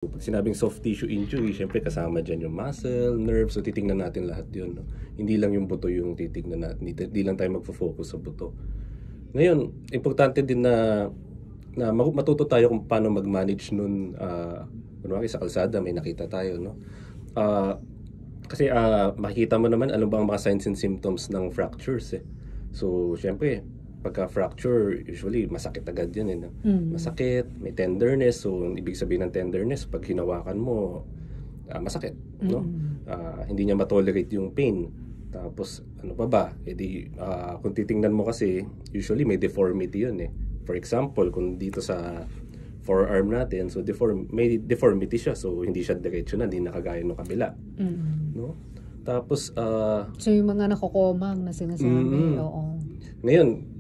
Pag sinabing soft tissue injury, syempre kasama dyan yung muscle, nerves, so titingnan natin lahat yun. No? Hindi lang yung buto yung titingnan natin, hindi lang tayo magfo-focus sa buto. Ngayon, importante din na matuto tayo kung paano mag-manage nun. Kunwari sa kalsada, may nakita tayo. No? Kasi makikita mo naman ano ba ang mga signs and symptoms ng fractures. So, syempre, pagka-fracture, usually masakit agad yan. No? Masakit, may tenderness. So, ibig sabihin ng tenderness, pag hinawakan mo, masakit. No? Hindi niya matolerate yung pain. Tapos, ano pa ba? Kung titingnan mo kasi, usually may deformity yun. For example, kung dito sa forearm natin, so may deformity siya. So, hindi siya diretso na, hindi nakagaya ng kabila. No? Tapos, so, yung mga nakokomang na sinasabi, oo. Ngayon,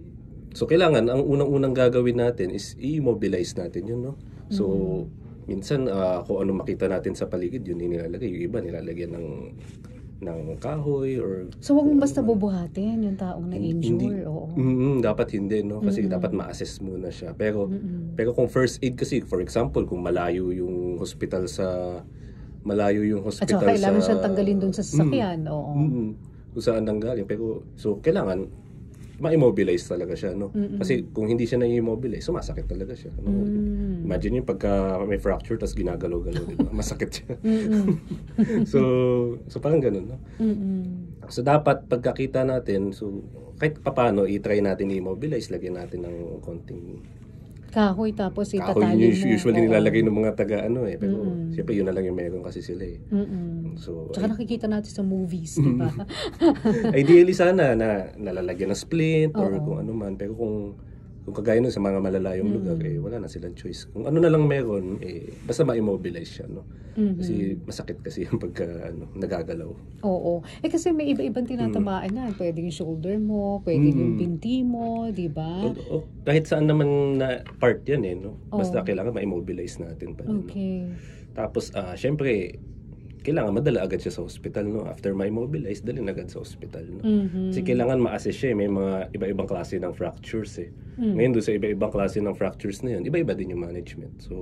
so kailangan, ang unang-unang gagawin natin is i-immobilize natin yun, no? So, minsan, kung ano makita natin sa paligid, yun nilalagay. Yung iba, nilalagyan ng kahoy or... So, huwag mong basta bubuhatin yung taong na-injure, oo. Dapat hindi, no? Kasi dapat ma-assess muna siya. Pero kung first aid kasi, for example, kung malayo yung hospital sa... At saka kailangan siyang tanggalin dun sa sasakyan, oo. Kung saan nanggaling. Pero, so, kailangan ma-immobilize talaga siya, no? Kasi kung hindi siya na-immobilize, sumasakit talaga siya. No? Imagine yung pagka may fracture tapos ginagalaw-galaw, di ba? Masakit siya. so parang ganun, no? So dapat pagkakita natin, so kahit paano i-try natin i-immobilize, lagyan natin ng konting kahoy tapos kahoy itatali mo. Usually nilalagay ng mga taga pero siyempre yun na lang yung meron kasi sila So, tsaka nakikita natin sa movies, di ba? Ideally sana na nalalagyan ng splint or kung ano man, pero kung kagaya nun sa mga malalayong lugar, wala na silang choice. Kung ano na lang meron, basta ma-immobilize siya, no? Kasi masakit kasi yung pagka nagagalaw. Oo. Kasi may iba-ibang tinatamaan yan. Pwede yung shoulder mo, pwede yung binti mo, di ba? Kahit saan naman na part yan, no? Basta kailangan ma-immobilize natin pa rin. Okay. No? Tapos, syempre, kailangan madala agad siya sa hospital, no? After ma-immobilize, dalhin agad sa hospital, no? Kasi kailangan ma-assess siya, may mga iba-ibang klase ng fractures, Ngayon doon sa iba-ibang klase ng fractures na yun, iba-iba din yung management. So,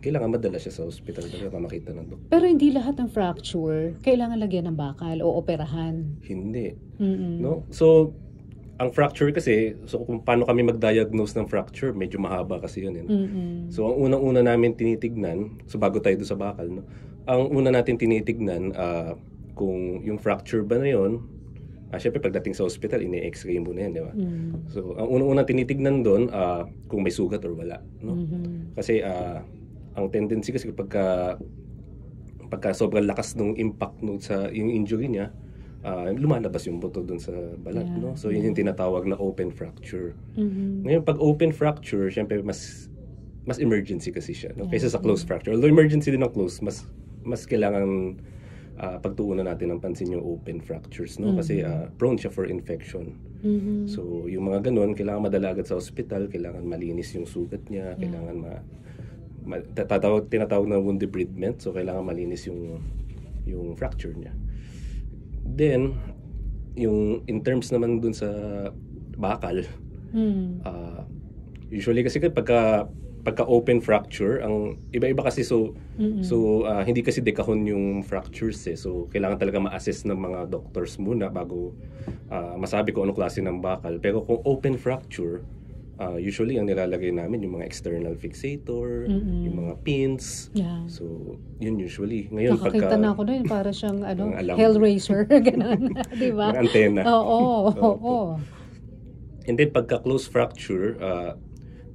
kailangan madala siya sa hospital para makita ng doktor. Pero hindi lahat ng fracture kailangan lagyan ng bakal o operahan. Hindi. No? So, ang fracture kasi, so kung paano kami mag-diagnose ng fracture, medyo mahaba kasi yun. So, ang unang-una namin tinitignan, so bago tayo doon sa bakal, no? Ang una natin tinitignan, kung yung fracture ba na yun, syempre pagdating sa hospital, ini-x-ray mo na yan, di ba? So, ang unang-una tinitignan doon, kung may sugat or wala. No? Kasi, ang tendency kasi pagka sobrang lakas ng impact sa yung injury niya, lumalabas yung buto dun sa balat, no? So yun yung tinatawag na open fracture. Ngayon pag open fracture, syempre mas emergency kasi siya, no? Kaysa sa closed fracture. Although emergency din ang closed, mas kailangan pagtuunan natin ng pansin yung open fractures, no? Kasi prone siya for infection. So yung mga ganun, kailangan madala agad sa hospital, kailangan malinis yung sugat niya, kailangan tinatawag na wound debridement, so kailangan malinis yung fracture niya. Then, yung in terms naman dun sa bakal, usually kasi pagka open fracture, ang iba-iba kasi so hindi kasi dekahon yung fractures so kailangan talaga ma-assess ng mga doctors muna bago masabi kung anong klase ng bakal. Pero kung open fracture, usually ang nilalagay namin yung mga external fixator, yung mga pins. So, yun usually. Ngayon, nakakita na ako doon, para siyang Hellraiser, gano'n. Di ba? Mga antena. Oo. And then, pagka close fracture,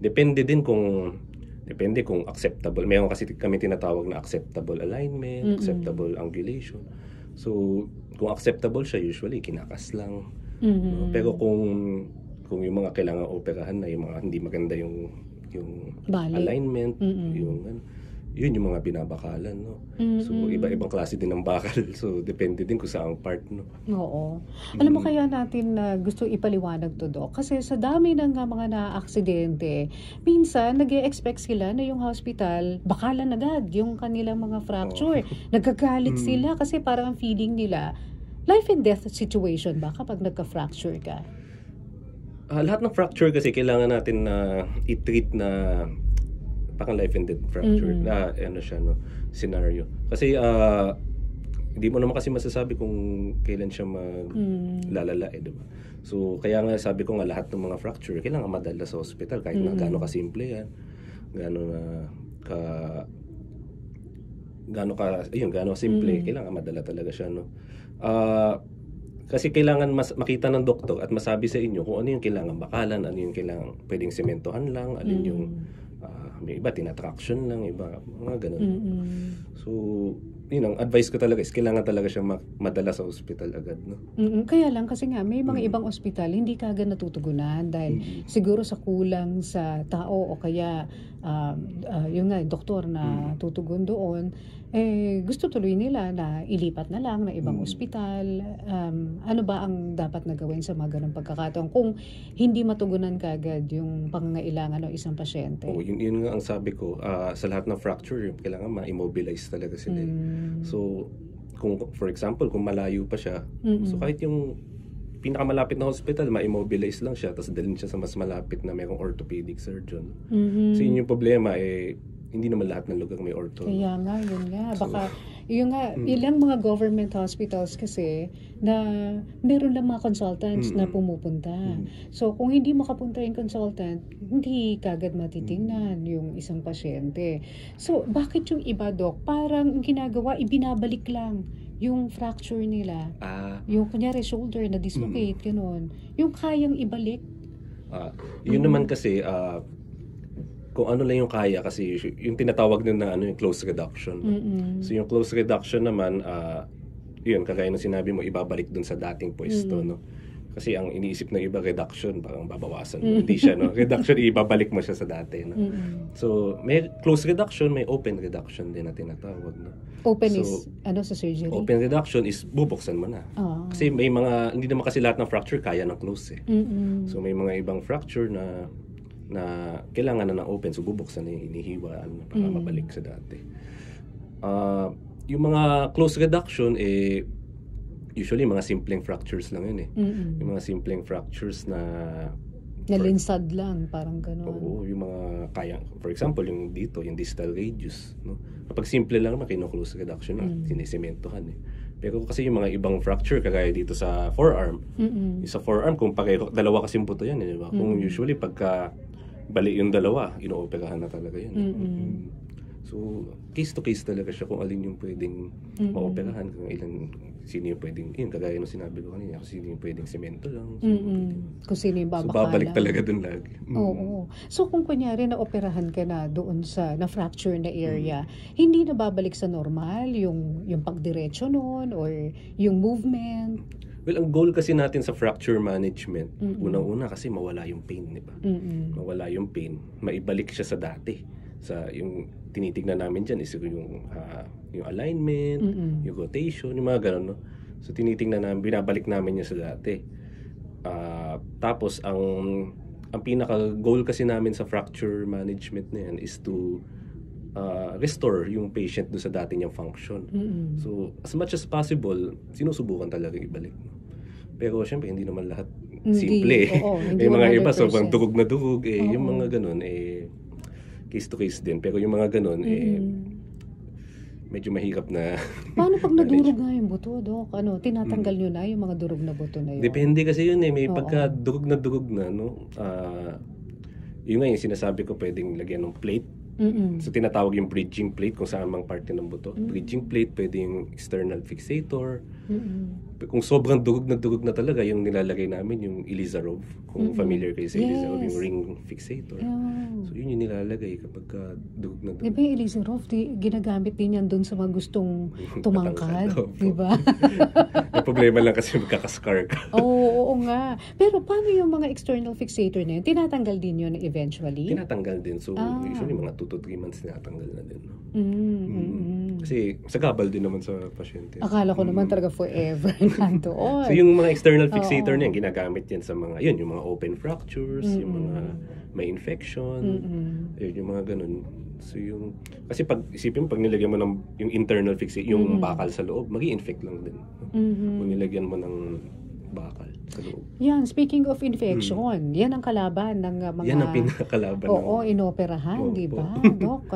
depende kung acceptable. Mayroon kasi kami tinatawag na acceptable alignment, acceptable angulation. So, kung acceptable siya, usually, kinakas lang. Pero kung yung mga kailangan operahan na yung mga hindi maganda yung alignment, yun yung mga binabakalan, no? So iba-ibang klase din ng bakal, so depende din kung saang part, no? Oo. Alam mo, kaya natin gusto ipaliwanag to, Doc, kasi sa dami ng mga na-aksidente, minsan nag-e-expect sila na yung hospital bakalan agad yung kanilang mga fracture. Nagagalit sila kasi parang ang feeling nila life and death situation ba kapag nagka-fracture ka? Lahat ng fracture kasi kailangan natin na i-treat na parang life and death fracture na ano siya, no, scenario. Kasi hindi mo naman kasi masasabi kung kailan siya maglalala, di ba? So kaya nga sabi ko nga lahat ng mga fracture kailangan madala sa hospital kahit na gaano kasimple yan, gaano simple, kailangan madala talaga siya, no. Kasi kailangan makita ng doktor at masabi sa inyo kung ano yung kailangan bakalan, ano yung kailangan pwedeng sementohan lang, alin yung may iba tinatraction lang, iba mga ganun. So yun ang advice ko talaga is kailangan talaga siya madala sa hospital agad, no. Kaya lang kasi nga may mga ibang ospital hindi kaagad natutugunan dahil siguro sa kulang sa tao o kaya yung nga doktor na tutugon doon, gusto tuloy nila na ilipat na lang na ibang ospital. Ano ba ang dapat na gawin sa mga ganung pagkakataon kung hindi matugunan kaagad yung pangangailangan ng isang pasyente? Yun nga ang sabi ko, sa lahat ng fracture kailangan ma-immobilize talaga sila. So kung for example kung malayo pa siya, so kahit yung pinakamalapit na hospital ma-immobilize lang siya tapos dalhin siya sa mas malapit na mayroong orthopedic surgeon. So yun yung problema, hindi naman lahat ng lugar may ortho. Kaya nga, yun nga. Baka, yun nga, ilang mga government hospitals kasi na meron lang mga consultants na pumupunta. So, kung hindi makapunta yung consultant, hindi kagad matitingnan yung isang pasyente. So, bakit yung iba, Doc? Parang ginagawa, ibinabalik lang yung fracture nila. Yung kunyari shoulder na dislocate, gano'n. Yung kayang ibalik. Yun naman kasi, kung ano lang yung kaya kasi yung tinatawag nun na yung close reduction. So yung close reduction naman, yun kagaya ng sinabi mo, ibabalik dun sa dating pwesto, no. Kasi ang iniisip ng iba reduction parang babawasan mo. Hindi siya, no. Reduction ibabalik mo siya sa dati, no. So may close reduction, may open reduction din na tinatawag, no. Open is ano sa surgery? Open reduction is bubuksan mo na. Kasi may mga hindi naman kasi lahat ng fracture kaya ng close So may mga ibang fracture na kailangan na ng open, so bubuksan na inihiwaan para mabalik sa dati. Yung mga close reduction, usually mga simpleng fractures lang yun Yung mga simpleng fractures na nalinsad lang, parang gano'n. Oo, yung mga kaya, for example, yung dito, yung distal radius, no? Kapag simple lang naman, close reduction na, sinisementohan Pero kasi yung mga ibang fracture, kagaya dito sa forearm, yung sa forearm, kung dalawa kasing buto yan, di ba? Kung usually, pagka bali yung dalawa, inooperahan na talaga yan. So, case to case talaga siya kung alin yung pwedeng maoperahan, kung sino yung pwedeng, kagaya ng sinabi ko kanina, kung sino yung pwedeng semento lang. Kung sino yung babakalan. So, babalik talaga dun lagi. Oo. So, kung kunyari na-operahan ka na doon sa na-fracture na area, hindi na babalik sa normal yung pagdiretso noon or yung movement? Well, ang goal kasi natin sa fracture management, unang-una kasi mawala yung pain, di ba? Mawala yung pain, maibalik siya sa dati. Yung tinitignan namin dyan is yung alignment, yung rotation, yung mga ganun, no? So tinitignan namin, binabalik namin yun sa dati. Tapos ang pinaka-goal kasi namin sa fracture management na yan is to restore yung patient do sa dati niyang function. So as much as possible, sinusubukan talaga ibalik. Pero syempre hindi naman lahat simple. May mga iba sobrang dugog na dugog yung mga ganun case to case din. Pero yung mga ganun medyo mahirap na. Paano pag nadurog nga yung buto, Doc? Tinatanggal nyo na yung mga durog na buto na yun? Depende kasi yun may pagka durog na, no? Yun nga yung sinasabi ko, pwedeng lagyan ng plate. So tinatawag yung bridging plate kung saan mang parte ng buto. Bridging plate, pwede yung external fixator. Kung sobrang durog na talaga, yung nilalagay namin yung Ilizarov. Kung familiar kayo sa Ilizarov, yung ring fixator. So yun yung nilalagay kapag durog na durog. Diba yung Ilizarov, ginagamit din yan dun sa mga gustong tumangkad, diba? Yung problema lang kasi magkakascar ka. Oo nga. Pero paano yung mga external fixator na yun? Tinatanggal din yun eventually? Tinatanggal din. So usually mga 2 to 3 months tinatanggal na din. No? Kasi sagabal din naman sa pasyente. Akala ko naman talaga forever nandoon. So yung mga external fixator na yan, ginagamit yan sa mga, yung mga open fractures, yung mga may infection, yung mga ganun. So kasi isipin mo, pag nilagyan mo ng yung internal fixator, yung bakal sa loob, magi-infect lang din. Kung nilagyan mo ng bakal sa loob. Yan, speaking of infection, yan ang kalaban ng mga... Yan ang pinakalaban. Oo, inoperahan, di ba? Dok,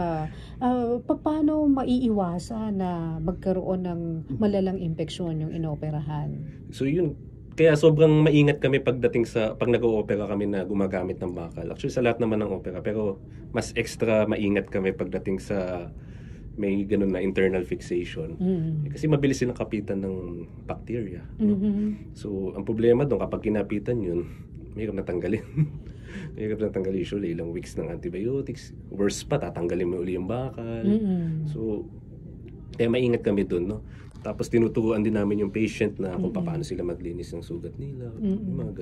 paano maiiwasan na magkaroon ng malalang impeksyon yung inoperahan? So yun, kaya sobrang maingat kami pagdating sa, pag nag-o-opera kami na gumagamit ng bakal. Actually, sa lahat naman ng opera, pero mas extra maingat kami pagdating sa may ganun na internal fixation. Kasi mabilis silang kapitan ng bacteria. No? So, ang problema doon, kapag kinapitan yun, mahirap na tanggalin. Mahirap na tanggalin. Usually, ilang weeks ng antibiotics. Worse pa, tatanggalin mo uli yung bakal. So, kaya maingat kami doon, no? Tapos tinuturuan din namin yung patient na kung paano sila maglinis ng sugat nila. Mga